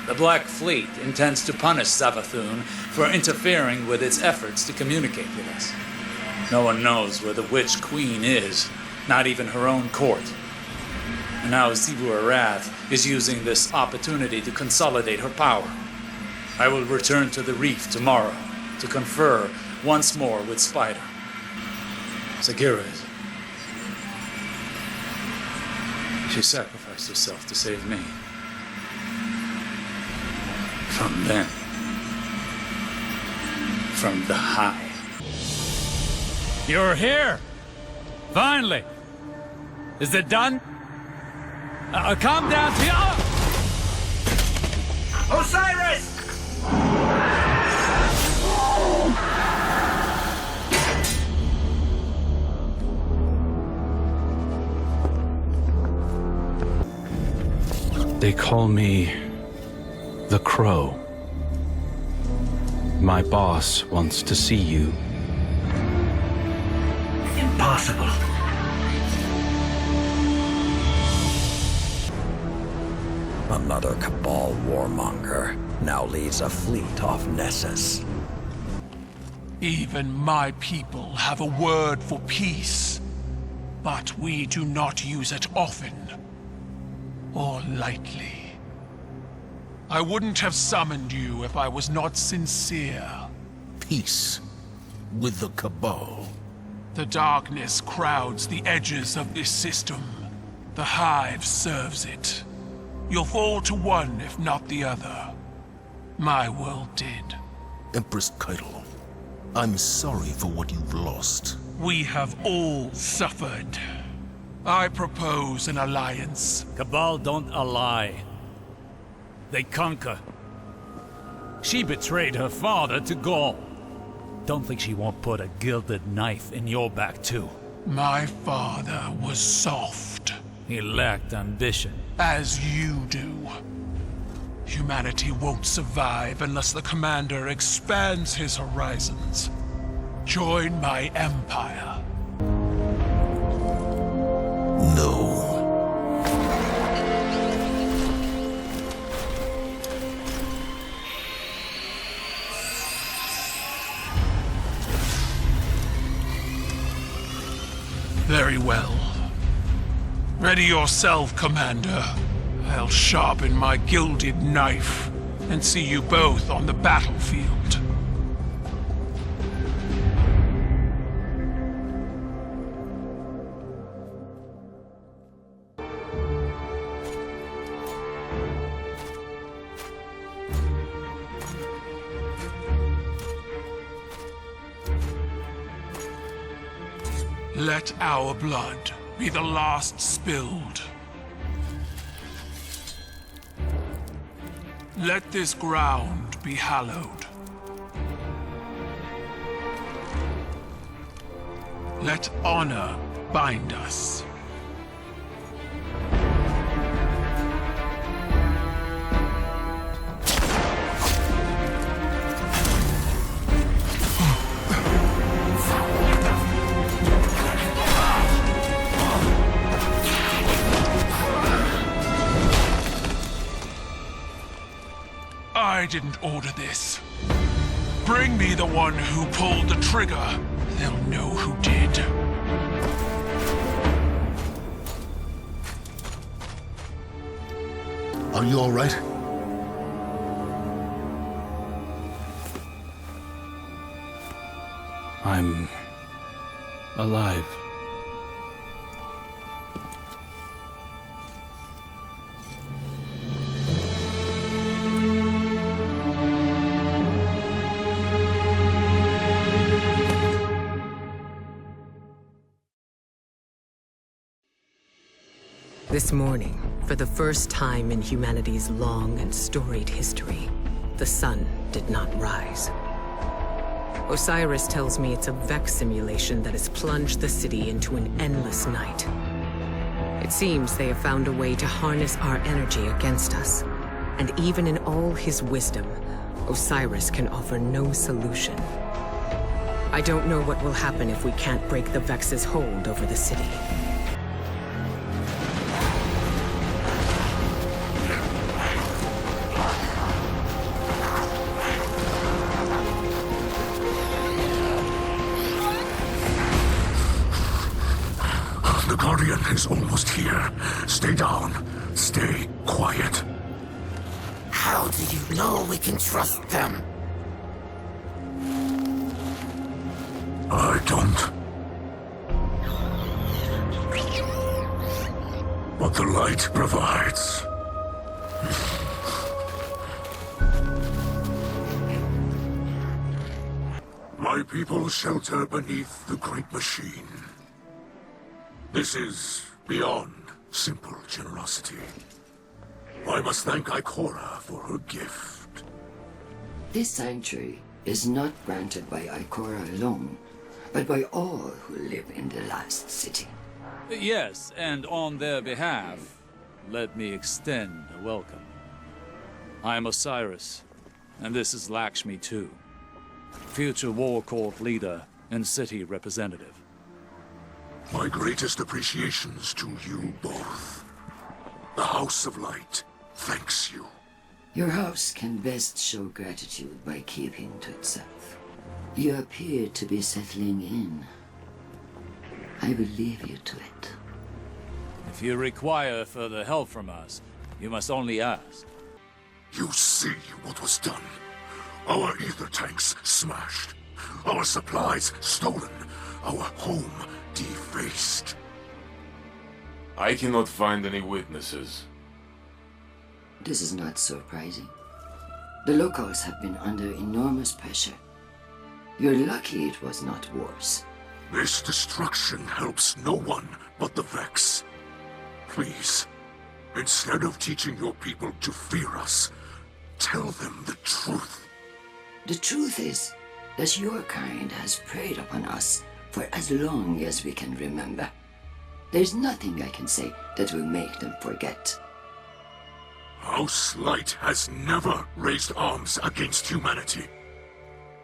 The Black Fleet intends to punish Savathun for interfering with its efforts to communicate with us. No one knows where the Witch Queen is, not even her own court. And now Xivu Arath is using this opportunity to consolidate her power. I will return to the reef tomorrow to confer once more with Spider. Sagiras. She sacrificed herself to save me. From them. From the High. You're here! Finally! Is it done? Calm down to Osiris! They call me the Crow. My boss wants to see you. Impossible. Another Cabal warmonger now leads a fleet off Nessus. Even my people have a word for peace, but we do not use it often or lightly. I wouldn't have summoned you if I was not sincere. Peace with the Cabal. The darkness crowds the edges of this system. The Hive serves it. You'll fall to one, if not the other. My world did. Empress Keitel, I'm sorry for what you've lost. We have all suffered. I propose an alliance. Cabal don't ally. They conquer. She betrayed her father to Gaul. Don't think she won't put a gilded knife in your back too. My father was soft. He lacked ambition. As you do. Humanity won't survive unless the Commander expands his horizons. Join my empire. No. Very well. Ready yourself, Commander. I'll sharpen my gilded knife and see you both on the battlefield. Let our blood be the last spilled. Let this ground be hallowed. Let honor bind us. I didn't order this. Bring me the one who pulled the trigger. They'll know who did. Are you all right? I'm alive. This morning, for the first time in humanity's long and storied history, the sun did not rise. Osiris tells me it's a Vex simulation that has plunged the city into an endless night. It seems they have found a way to harness our energy against us. And even in all his wisdom, Osiris can offer no solution. I don't know what will happen if we can't break the Vex's hold over the city. is almost here. Stay down. Stay quiet. How do you know we can trust them? I don't. But the light provides. My people shelter beneath the great machine. This is beyond simple generosity. I must thank Ikora for her gift. This sanctuary is not granted by Ikora alone, but by all who live in the last city. Yes, and on their behalf, let me extend a welcome. I am Osiris, and this is Lakshmi too, future War Court leader and city representative. My greatest appreciations to you both. The House of Light thanks you. Your house can best show gratitude by keeping to itself. You appear to be settling in. I will leave you to it. If you require further help from us, you must only ask. You see what was done. Our ether tanks smashed. Our supplies stolen. Our home defaced. I cannot find any witnesses. This is not surprising. The locals have been under enormous pressure. You're lucky it was not worse. This destruction helps no one but the Vex. Please, instead of teaching your people to fear us, tell them the truth. The truth is that your kind has preyed upon us for as long as we can remember. There's nothing I can say that will make them forget. House Light has never raised arms against humanity.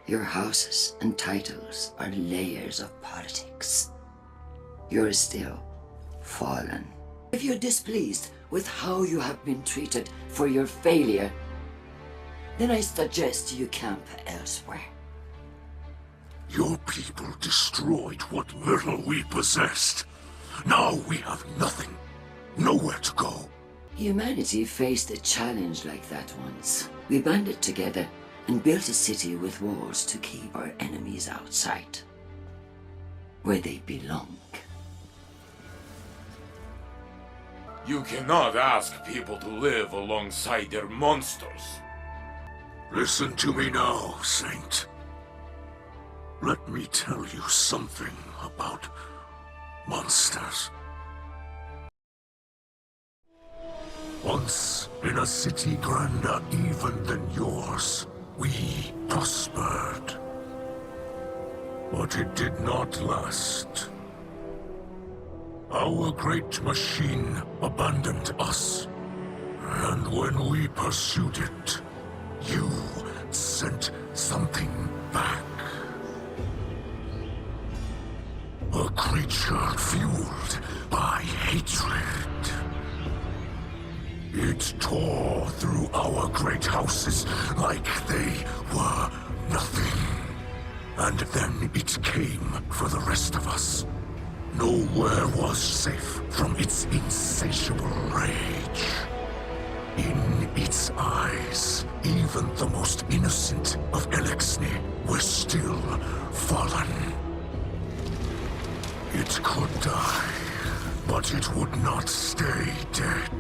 Your houses and titles are layers of politics. You're still fallen. If you're displeased with how you have been treated for your failure, then I suggest you camp elsewhere. Your people destroyed what little we possessed. Now we have nothing. Nowhere to go. Humanity faced a challenge like that once. We banded together and built a city with walls to keep our enemies outside, where they belong. You cannot ask people to live alongside their monsters. Listen to me now, Saint. Let me tell you something about monsters. Once, in a city grander even than yours, we prospered. But it did not last. Our great machine abandoned us. And when we pursued it, you sent something back. A creature fueled by hatred. It tore through our great houses like they were nothing. And then it came for the rest of us. Nowhere was safe from its insatiable rage. In its eyes, even the most innocent of Elixni were still fallen. It could die, but it would not stay dead.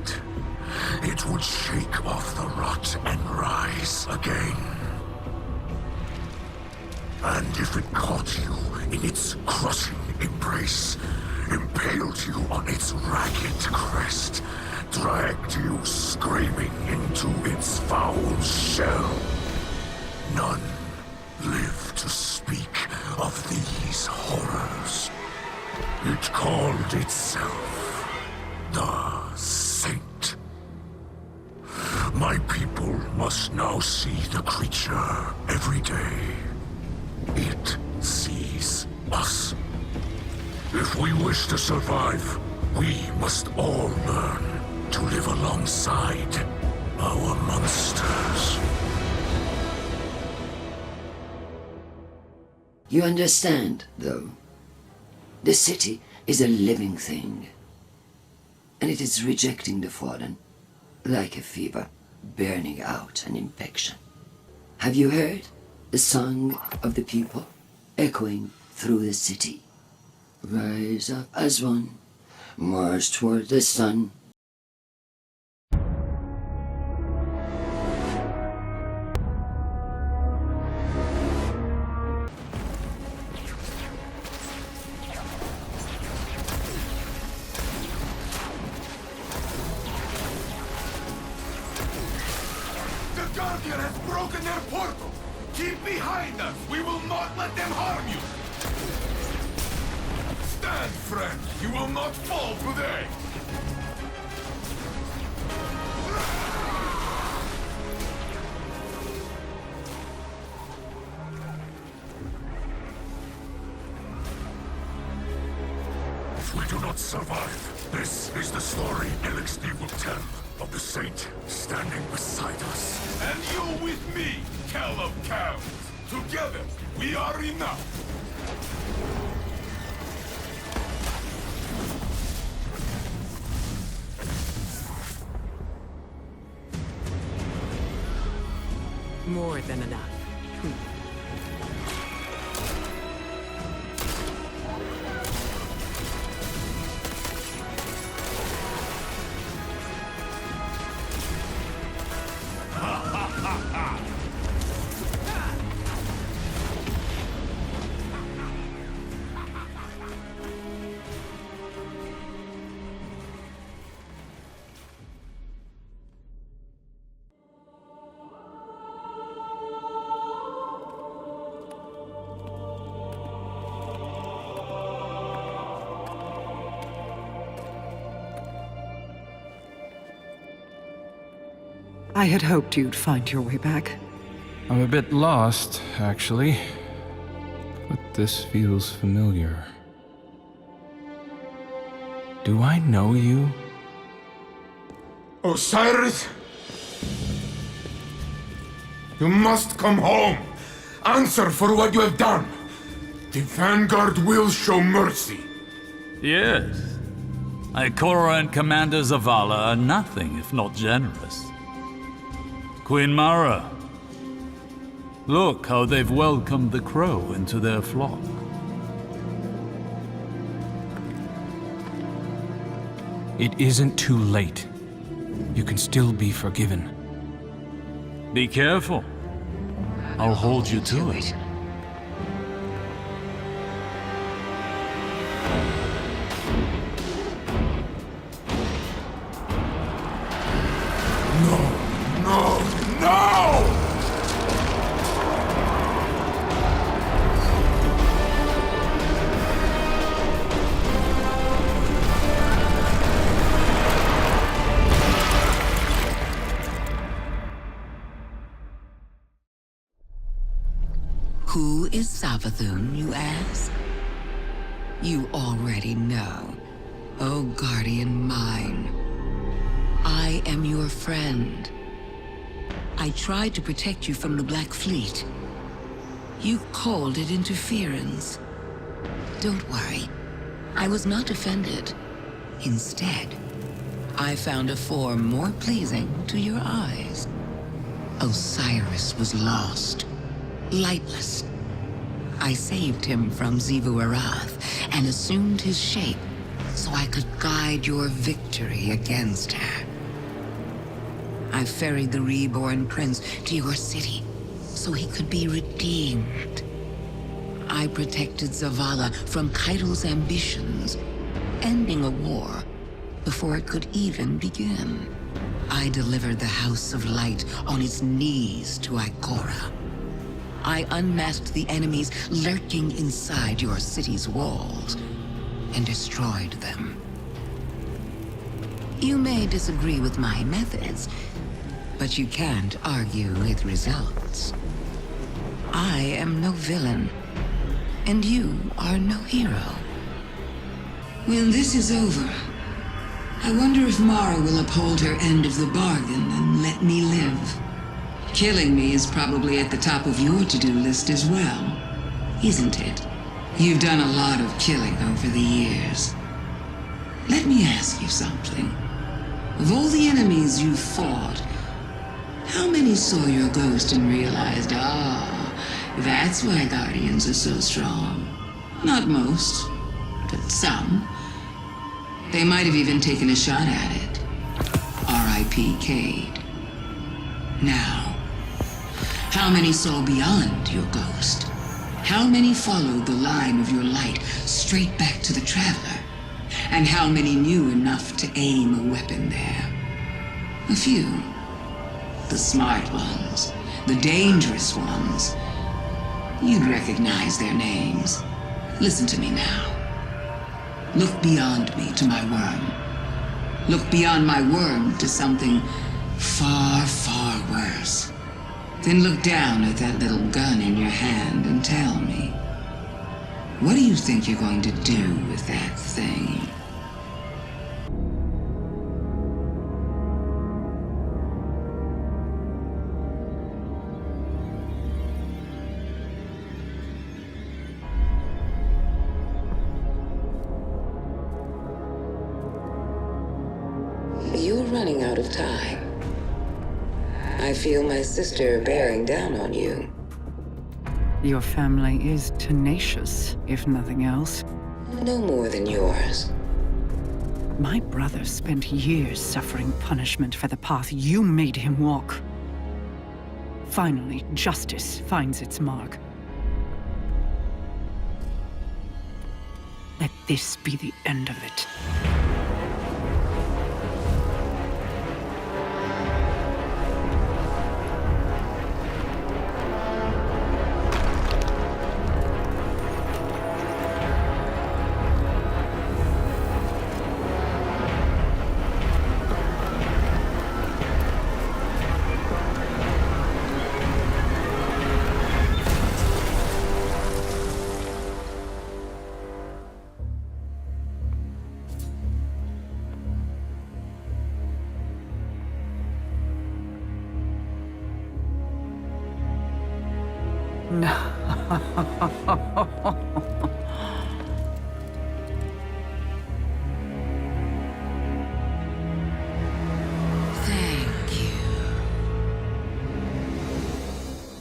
It would shake off the rot and rise again. And if it caught you in its crushing embrace, impaled you on its ragged crest, dragged you screaming into its foul shell, none live to speak of these horrors. It called itself the Saint. My people must now see the creature every day. It sees us. If we wish to survive, we must all learn to live alongside our monsters. You understand, though? The city is a living thing. and it is rejecting the fallen, like a fever, burning out an infection. Have you heard the song of the people echoing through the city? Rise up as one, march toward the sun. The Guardian has broken their portal! Keep behind us! We will not let them harm you! Stand, friend! You will not fall today! If we do not survive, this is the story Elixir will tell of the Saint standing beside us. And you with me, Kell of Cows! Together, we are enough! More than enough. I had hoped you'd find your way back. I'm a bit lost, actually. But this feels familiar. Do I know you? Osiris? You must come home! Answer for what you have done! The Vanguard will show mercy! Yes. Ikora and Commander Zavala are nothing if not generous. Queen Mara, look how they've welcomed the crow into their flock. It isn't too late. You can still be forgiven. Be careful. I'll hold you to it. Who is Savathun, you ask? You already know. Oh, guardian mine. I am your friend. I tried to protect you from the Black Fleet. You called it interference. Don't worry. I was not offended. Instead, I found a form more pleasing to your eyes. Osiris was lost. Lightless. I saved him from Xivu Arath and assumed his shape so I could guide your victory against her. I ferried the reborn prince to your city so he could be redeemed. I protected Zavala from Kaido's ambitions, ending a war before it could even begin. I delivered the House of Light on its knees to Ikora. I unmasked the enemies lurking inside your city's walls and destroyed them. You may disagree with my methods, but you can't argue with results. I am no villain, and you are no hero. When this is over, I wonder if Mara will uphold her end of the bargain and let me live. Killing me is probably at the top of your to-do list as well, isn't it? You've done a lot of killing over the years. Let me ask you something. Of all the enemies you've fought, how many saw your ghost and realized, that's why Guardians are so strong? Not most, but some. They might have even taken a shot at it. R.I.P. Cade. Now, how many saw beyond your ghost? How many followed the line of your light straight back to the Traveler? And how many knew enough to aim a weapon there? A few. The smart ones, the dangerous ones. You'd recognize their names. Listen to me now. Look beyond me to my worm. Look beyond my worm to something far, far worse. Then look down at that little gun in your hand and tell me, what do you think you're going to do with that thing? You're running out of time. I feel my sister bearing down on you. Your family is tenacious, if nothing else. No more than yours. My brother spent years suffering punishment for the path you made him walk. Finally, justice finds its mark. Let this be the end of it. No.